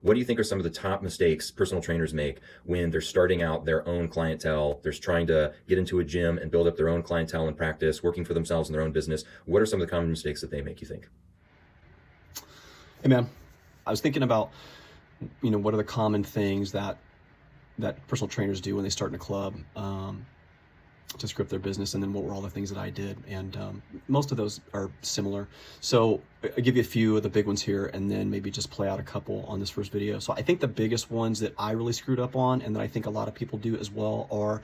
What do you think are some of the top mistakes personal trainers make when they're starting out their own clientele? They're trying to get into a gym and build up their own clientele and practice, working for themselves in their own business. What are some of the common mistakes that they make, you think? Hey man, I was thinking about, what are the common things that personal trainers do when they start in a club to script their business, and then what were all the things that I did, and most of those are similar. So I'll give you a few of the big ones here, and then maybe just play out a couple on this first video. So I think the biggest ones that I really screwed up on, and that I think a lot of people do as well, are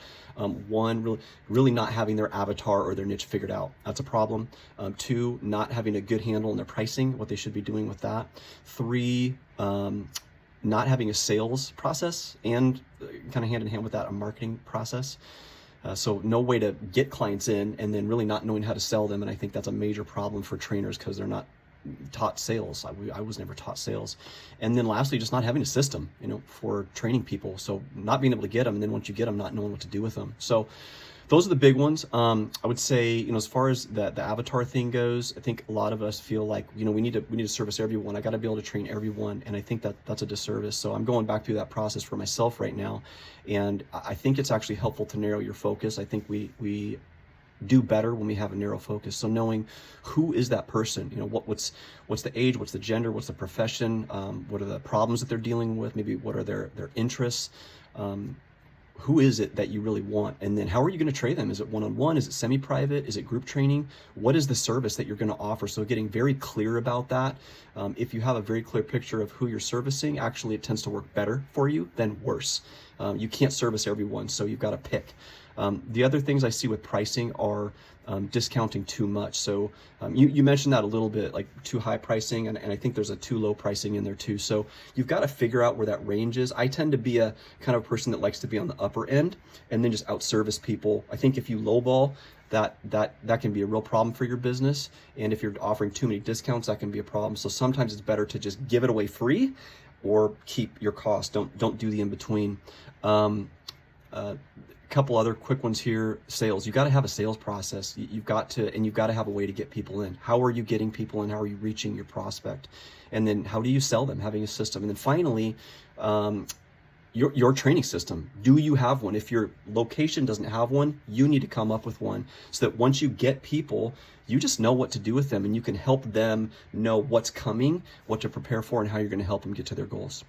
one, really not having their avatar or their niche figured out. That's a problem. Two, not having a good handle on their pricing, what they should be doing with that. Three, not having a sales process, and kind of hand in hand with that, a marketing process. So no way to get clients in, and then really not knowing how to sell them. And I think that's a major problem for trainers because they're not taught sales. I was never taught sales. And then lastly, just not having a system, for training people. So not being able to get them, and then once you get them, not knowing what to do with them. So those are the big ones. I would say, as far as the avatar thing goes, I think a lot of us feel like, we need to service everyone. I got to be able to train everyone, and I think that's a disservice. So I'm going back through that process for myself right now, and I think it's actually helpful to narrow your focus. I think we do better when we have a narrow focus. So knowing who is that person, what's the age, what's the gender, what's the profession, what are the problems that they're dealing with, maybe what are their interests. Who is it that you really want? And then how are you going to train them? Is it one-on-one? Is it semi-private? Is it group training? What is the service that you're going to offer? So getting very clear about that. If you have a very clear picture of who you're servicing, actually it tends to work better for you than worse. You can't service everyone, so you've got to pick. The other things I see with pricing are discounting too much. So you mentioned that a little bit, like too high pricing, and I think there's a too low pricing in there too. So you've got to figure out where that range is. I tend to be a kind of person that likes to be on the upper end and then just outservice people. I think if you lowball, that can be a real problem for your business. And if you're offering too many discounts, that can be a problem. So sometimes it's better to just give it away free or keep your cost. Don't do the in between. Couple other quick ones here. Sales. You got to have a sales process. You've got to have a way to get people in. How are you getting people in? How are you reaching your prospect? And then how do you sell them? Having a system. And then finally, your training system. Do you have one? If your location doesn't have one, you need to come up with one, so that once you get people, you just know what to do with them, and you can help them know what's coming, what to prepare for, and how you're going to help them get to their goals.